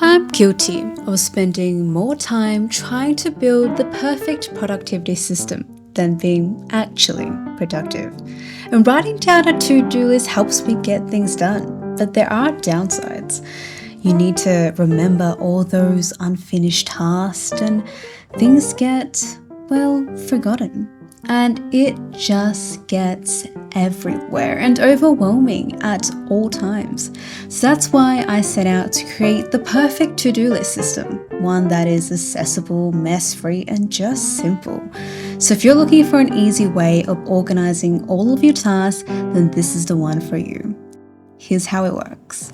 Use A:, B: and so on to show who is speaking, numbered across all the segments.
A: I'm guilty of spending more time trying to build the perfect productivity system than being actually productive. And writing down a to-do list helps me get things done, but there are downsides. You need to remember all those unfinished tasks and things get, forgotten. And it just gets everywhere and overwhelming at all times. So that's why I set out to create the perfect to-do list system, one that is accessible, mess-free, and just simple. So if you're looking for an easy way of organizing all of your tasks, then this is the one for you. Here's how it works.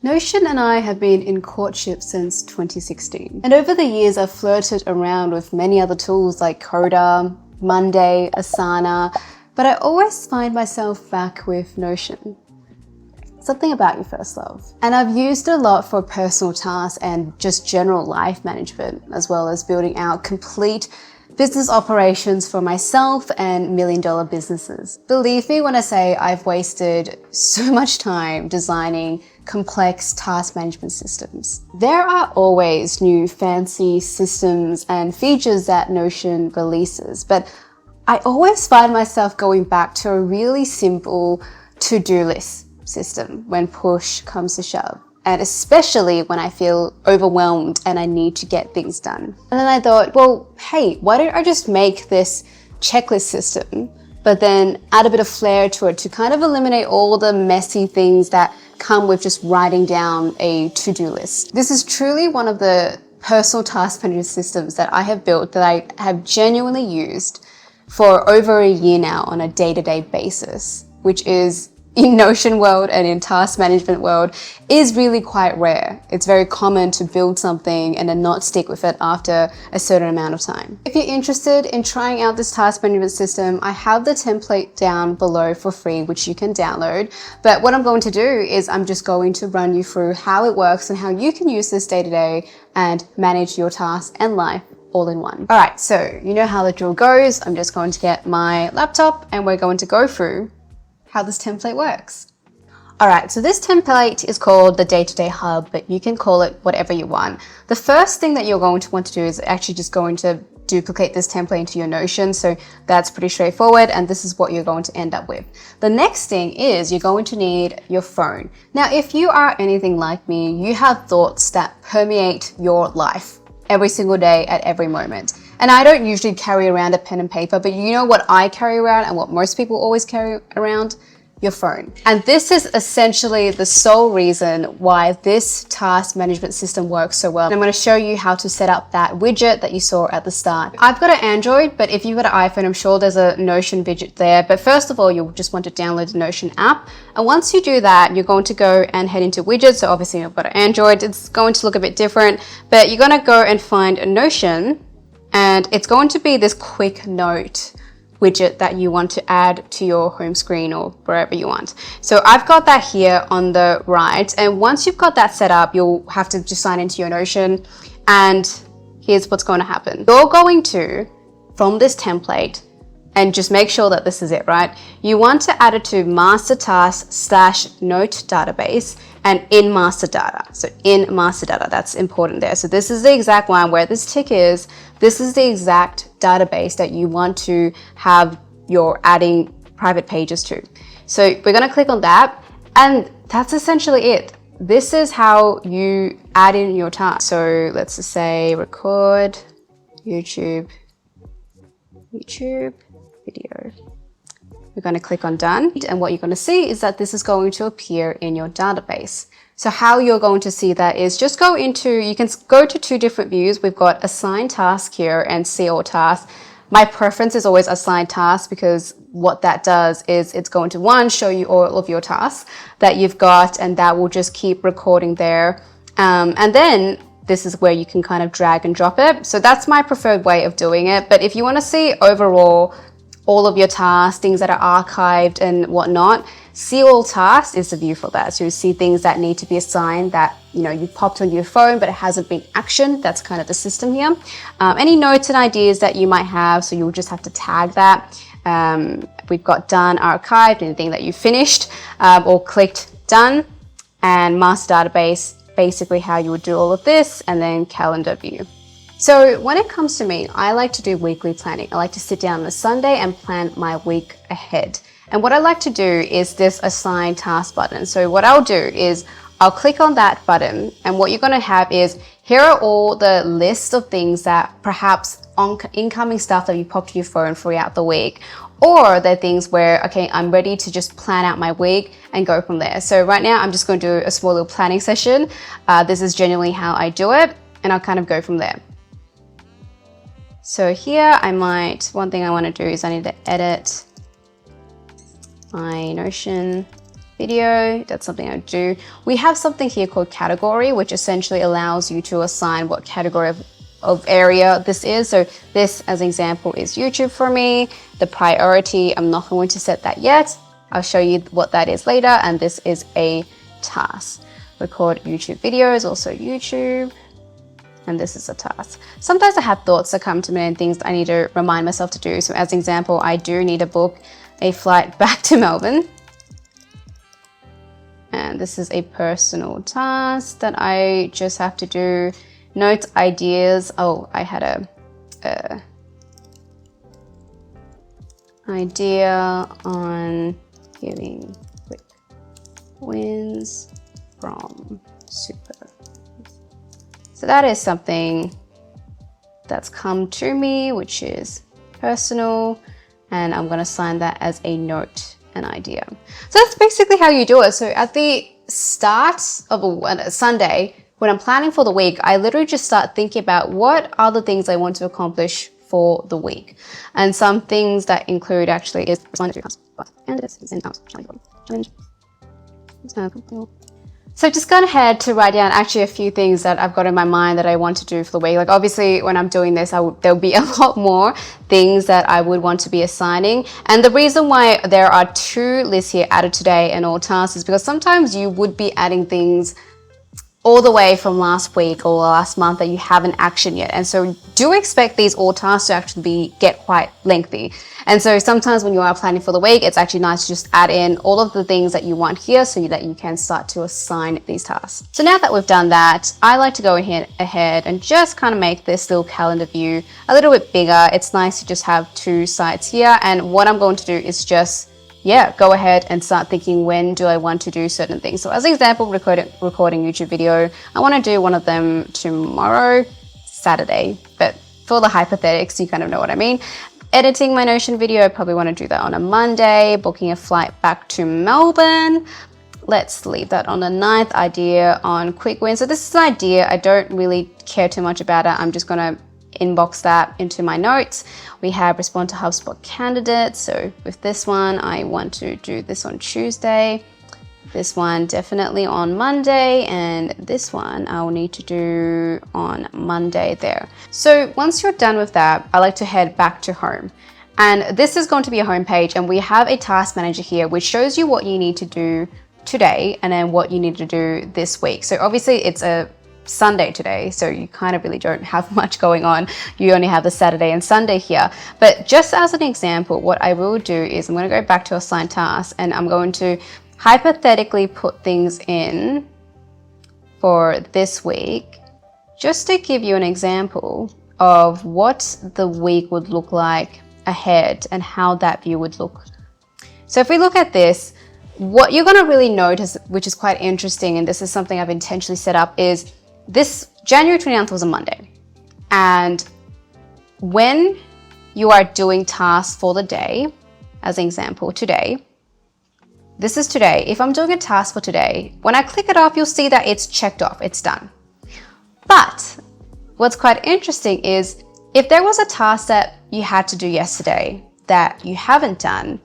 B: Notion and I have been in courtship since 2016. And over the years, I've flirted around with many other tools like Coda, Monday, Asana, but I always find myself back with Notion. Something about your first love. And I've used it a lot for personal tasks and just general life management, as well as building out complete business operations for myself and million-dollar businesses. Believe me when I say I've wasted so much time designing complex task management systems. There are always new fancy systems and features that Notion releases, but I always find myself going back to a really simple to-do list system when push comes to shove. And especially when I feel overwhelmed and I need to get things done. And then I thought, well, hey, why don't I just make this checklist system, but then add a bit of flair to it to kind of eliminate all the messy things that come with just writing down a to-do list. This is truly one of the personal task management systems that I have built that I have genuinely used for over a year now on a day-to-day basis, which is in Notion world and in task management world is really quite rare. It's very common to build something and then not stick with it after a certain amount of time. If you're interested in trying out this task management system, I have the template down below for free, which you can download. But what I'm going to do is I'm just going to run you through how it works and how you can use this day to day and manage your tasks and life all in one. All right, so you know how the drill goes. I'm just going to get my laptop and we're going to go through how this template works. All right, so this template is called the Day-to-Day Hub, but you can call it whatever you want. The first thing that you're going to want to do is actually just going to duplicate this template into your Notion. So that's pretty straightforward, and this is what you're going to end up with. The next thing is you're going to need your phone. Now, if you are anything like me, you have thoughts that permeate your life every single day at every moment. And I don't usually carry around a pen and paper, but you know what I carry around and what most people always carry around? Your phone. And this is essentially the sole reason why this task management system works so well. And I'm going to show you how to set up that widget that you saw at the start. I've got an Android, but if you've got an iPhone, I'm sure there's a Notion widget there. But first of all, you'll just want to download the Notion app. And once you do that, you're going to go and head into widgets. So obviously you've got an Android. It's going to look a bit different, but you're going to go and find a Notion. And it's going to be this quick note widget that you want to add to your home screen or wherever you want. So I've got that here on the right. And once you've got that set up, you'll have to just sign into your Notion. And here's what's going to happen. You're going to, from this template, and just make sure that this is it, right? You want to add it to master task / note database and in master data. So in master data, that's important there. So this is the exact one where this tick is. This is the exact database that you want to have your adding private pages to. So we're going to click on that, and that's essentially it. This is how you add in your task. So let's just say record YouTube video. We're going to click on done, and what you're going to see is that this is going to appear in your database. So how you're going to see that is just go into, you can go to two different views. We've got assign task here and see all tasks. My preference is always assign task because what that does is it's going to one, show you all of your tasks that you've got, and that will just keep recording there. And then this is where you can kind of drag and drop it. So that's my preferred way of doing it. But if you want to see overall all of your tasks, things that are archived and whatnot, See all tasks is the view for that. So you see things that need to be assigned that, you know, you popped on your phone, but it hasn't been actioned. That's kind of the system here. Any notes and ideas that you might have, so you'll just have to tag that. We've got done, archived, anything that you finished or clicked done, and master database, basically how you would do all of this, and then calendar view. So when it comes to me, I like to do weekly planning. I like to sit down on a Sunday and plan my week ahead. And what I like to do is this assign task button. So what I'll do is I'll click on that button, and what you're going to have is here are all the list of things that perhaps incoming stuff that you popped to your phone throughout the week, or they're things where, okay, I'm ready to just plan out my week and go from there. So right now I'm just going to do a small little planning session. This is generally how I do it, and I'll kind of go from there. So here one thing I want to do is I need to edit my Notion video. That's something I do. We have something here called category, which essentially allows you to assign what category of area this is. So this, as an example, is YouTube for me. The priority, I'm not going to set that yet. I'll show you what that is later. And this is a task. Record YouTube videos, also YouTube. And this is a task. Sometimes I have thoughts that come to me and things I need to remind myself to do. So as an example, I do need to book a flight back to Melbourne. And this is a personal task that I just have to do. Notes, ideas. Oh, I had a idea on getting quick wins from Super. So that is something that's come to me, which is personal, and I'm going to assign that as a note, an idea. So that's basically how you do it. So at the start of a Sunday, when I'm planning for the week, I literally just start thinking about what are the things I want to accomplish for the week. And some things that include actually is so just gone ahead to write down actually a few things that I've got in my mind that I want to do for the week. Like obviously when I'm doing this, there'll be a lot more things that I would want to be assigning. And the reason why there are 2 lists here, added today and all tasks, is because sometimes you would be adding things all the way from last week or last month that you haven't actioned yet. And so do expect these all tasks to actually get quite lengthy. And so sometimes when you are planning for the week, it's actually nice to just add in all of the things that you want here so that you can start to assign these tasks. So now that we've done that, I like to go ahead and just kind of make this little calendar view a little bit bigger. It's nice to just have 2 sides here. And what I'm going to do is just go ahead and start thinking, when do I want to do certain things? So as an example, recording YouTube video, I want to do one of them tomorrow, Saturday, but for the hypothetics, you kind of know what I mean. Editing my Notion video, I probably want to do that on a Monday. Booking a flight back to Melbourne, let's leave that on the 9th. Idea on quick wins. So this is an idea, I don't really care too much about it. I'm just going to inbox that into my notes. We have respond to HubSpot candidates. So with this one, I want to do this on Tuesday. This one definitely on Monday, and this one I'll need to do on Monday there. So once you're done with that, I like to head back to home. And this is going to be a home page, and we have a task manager here, which shows you what you need to do today and then what you need to do this week. So obviously it's a Sunday today, so you kind of really don't have much going on. You only have the Saturday and Sunday here. But just as an example, what I will do is I'm going to go back to assign tasks, and I'm going to hypothetically put things in for this week, just to give you an example of what the week would look like ahead and how that view would look. So if we look at this, what you're going to really notice, which is quite interesting, and this is something I've intentionally set up, is this January 29th was a Monday. And when you are doing tasks for the day, as an example, today, this is today. If I'm doing a task for today, when I click it off, you'll see that it's checked off, it's done. But what's quite interesting is if there was a task that you had to do yesterday that you haven't done,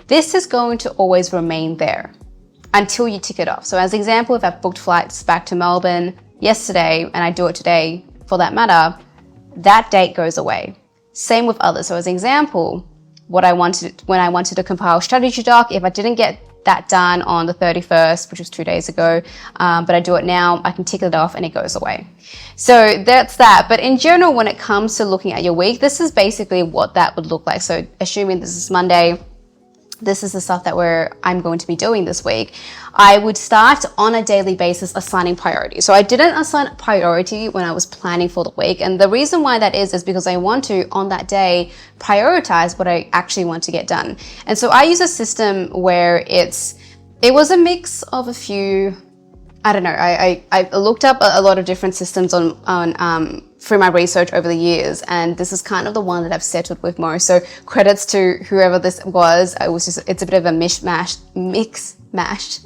B: this is going to always remain there until you tick it off. So as an example, if I've booked flights back to Melbourne yesterday and I do it today for that matter, that date goes away. Same with others. So as an example, when I wanted to compile strategy doc, if I didn't get that done on the 31st, which was 2 days ago. But I do it now, I can tick it off and it goes away. So that's that. But in general, when it comes to looking at your week, this is basically what that would look like. So assuming this is Monday, this is the stuff that I'm going to be doing this week. I would start on a daily basis assigning priority. So I didn't assign priority when I was planning for the week. And the reason why that is because I want to, on that day, prioritize what I actually want to get done. And so I use a system where it was a mix of a few, I don't know, I looked up a lot of different systems through my research over the years, and this is kind of the one that I've settled with most. So credits to whoever this was. It's a bit of a mix mash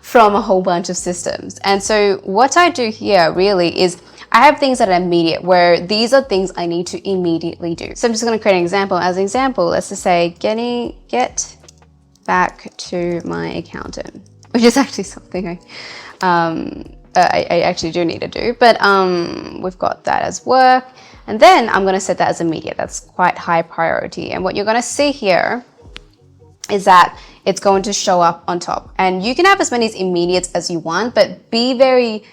B: from a whole bunch of systems. And so what I do here really is I have things that are immediate, where these are things I need to immediately do. So I'm just going to create an example. As an example, let's just say get back to my accountant, which is actually something I actually do need to do, but we've got that as work. And then I'm going to set that as immediate. That's quite high priority. And what you're going to see here is that it's going to show up on top. And you can have as many immediates as you want, but be very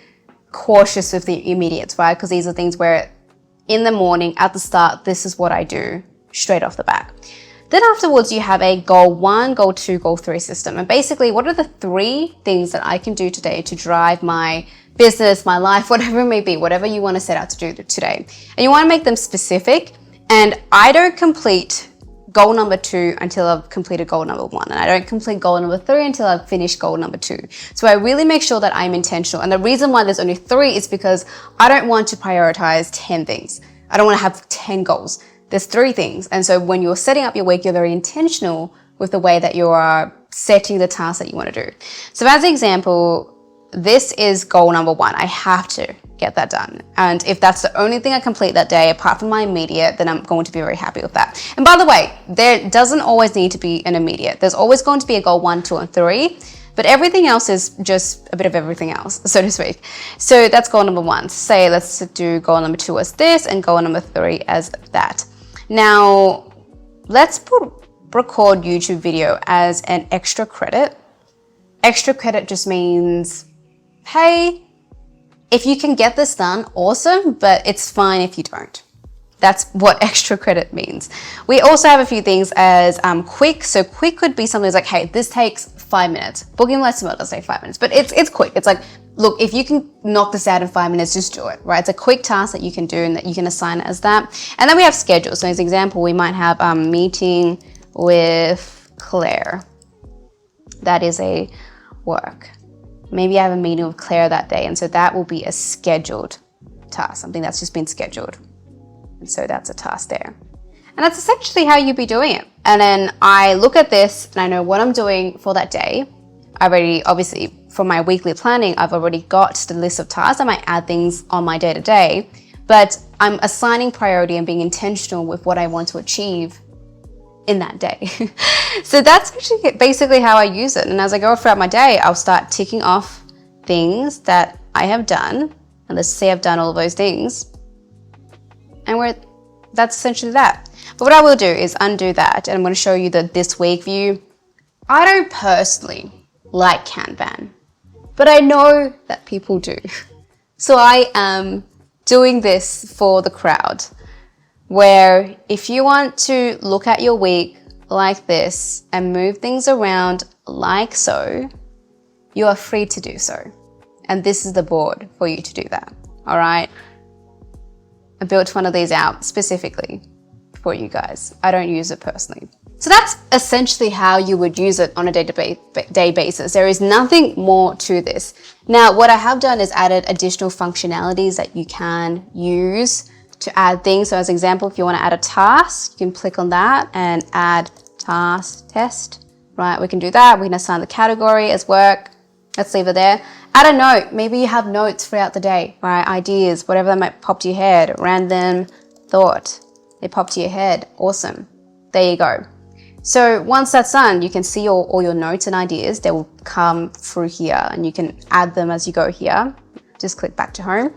B: cautious with the immediates, right? Because these are things where in the morning, at the start, this is what I do straight off the bat. Then afterwards, you have a goal 1, goal 2, goal 3 system. And basically, what are the 3 things that I can do today to drive my business, my life, whatever it may be, whatever you want to set out to do today. And you want to make them specific. And I don't complete goal number 2 until I've completed goal number 1. And I don't complete goal number 3 until I've finished goal number 2. So I really make sure that I'm intentional. And the reason why there's only 3 is because I don't want to prioritize 10 things. I don't want to have 10 goals. There's 3 things. And so when you're setting up your week, you're very intentional with the way that you are setting the tasks that you want to do. So as an example, this is goal number 1. I have to get that done. And if that's the only thing I complete that day, apart from my immediate, then I'm going to be very happy with that. And by the way, there doesn't always need to be an immediate. There's always going to be a goal 1, 2, and 3. But everything else is just a bit of everything else, so to speak. So that's goal number 1. Say, let's do goal number 2 as this and goal number 3 as that. Now, let's record YouTube video as an extra credit. Extra credit just means, hey, if you can get this done, awesome, but it's fine if you don't. That's what extra credit means. We also have a few things as quick. So quick could be something like, hey, this takes 5 minutes. Booking Let's Not does take 5 minutes, but it's quick. It's like, look, if you can knock this out in 5 minutes, just do it, right? It's a quick task that you can do and that you can assign it as that. And then we have schedules. So as an example, we might have a meeting with Claire. That is a work. Maybe I have a meeting with Claire that day. And so that will be a scheduled task, something that's just been scheduled. And so that's a task there. And that's essentially how you'd be doing it. And then I look at this and I know what I'm doing for that day. I already, obviously, for my weekly planning, I've already got the list of tasks. I might add things on my day-to-day, but I'm assigning priority and being intentional with what I want to achieve in that day. So that's actually basically how I use it. And as I go throughout my day, I'll start ticking off things that I have done. And let's say I've done all of those things. And that's essentially that. But what I will do is undo that. And I'm going to show you the this week view. I don't personally like Kanban, but I know that people do. So I am doing this for the crowd, where if you want to look at your week like this and move things around like so, you are free to do so. And this is the board for you to do that. All right. I built one of these out specifically for you guys. I don't use it personally. So that's essentially how you would use it on a day-to-day basis. There is nothing more to this. Now, what I have done is added additional functionalities that you can use to add things. So as an example, if you want to add a task, you can click on that and add task test, right? We can do that. We can assign the category as work. Let's leave it there. Add a note. Maybe you have notes throughout the day, right? Ideas, whatever that might pop to your head, random thought, they pop to your head. Awesome. There you go. So once that's done, you can see all your notes and ideas. They will come through here and you can add them as you go here. Just click back to home.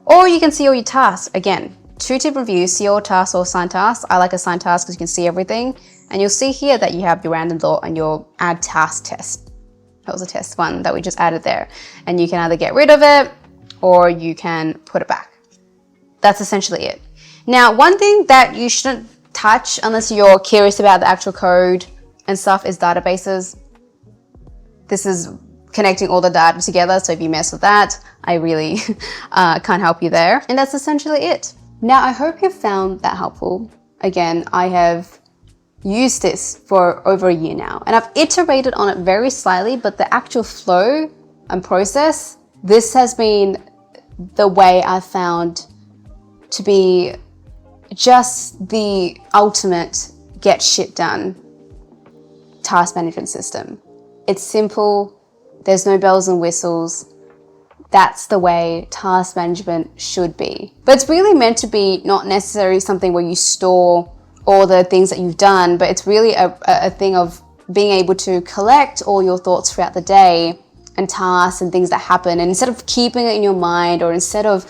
B: Or you can see all your tasks. Again, 2 different views, see all tasks or assign tasks. I like assign tasks because you can see everything. And you'll see here that you have your random thought and your add task test. That was a test one that we just added there. And you can either get rid of it or you can put it back. That's essentially it. Now, one thing that you shouldn't touch unless you're curious about the actual code and stuff is databases. This is connecting all the data together, so if you mess with that, I really can't help you there. And that's essentially it. Now, I hope you found that helpful. Again, I have used this for over a year now, and I've iterated on it very slightly, but the actual flow and process, this has been the way I've found to be just the ultimate get shit done task management system. It's simple, there's no bells and whistles. That's the way task management should be. But it's really meant to be not necessarily something where you store all the things that you've done, but it's really a thing of being able to collect all your thoughts throughout the day and tasks and things that happen. And instead of keeping it in your mind, or instead of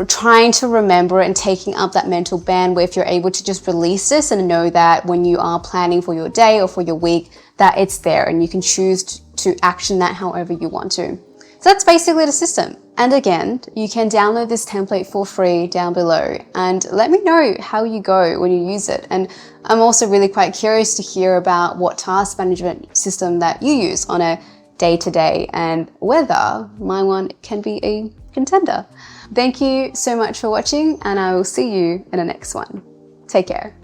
B: trying to remember it and taking up that mental bandwidth, you're able to just release this and know that when you are planning for your day or for your week, that it's there and you can choose to action that however you want to. So that's basically the system. And again, you can download this template for free down below and let me know how you go when you use it. And I'm also really quite curious to hear about what task management system that you use on a day-to-day and whether my one can be a contender. Thank you so much for watching, and I will see you in the next one. Take care.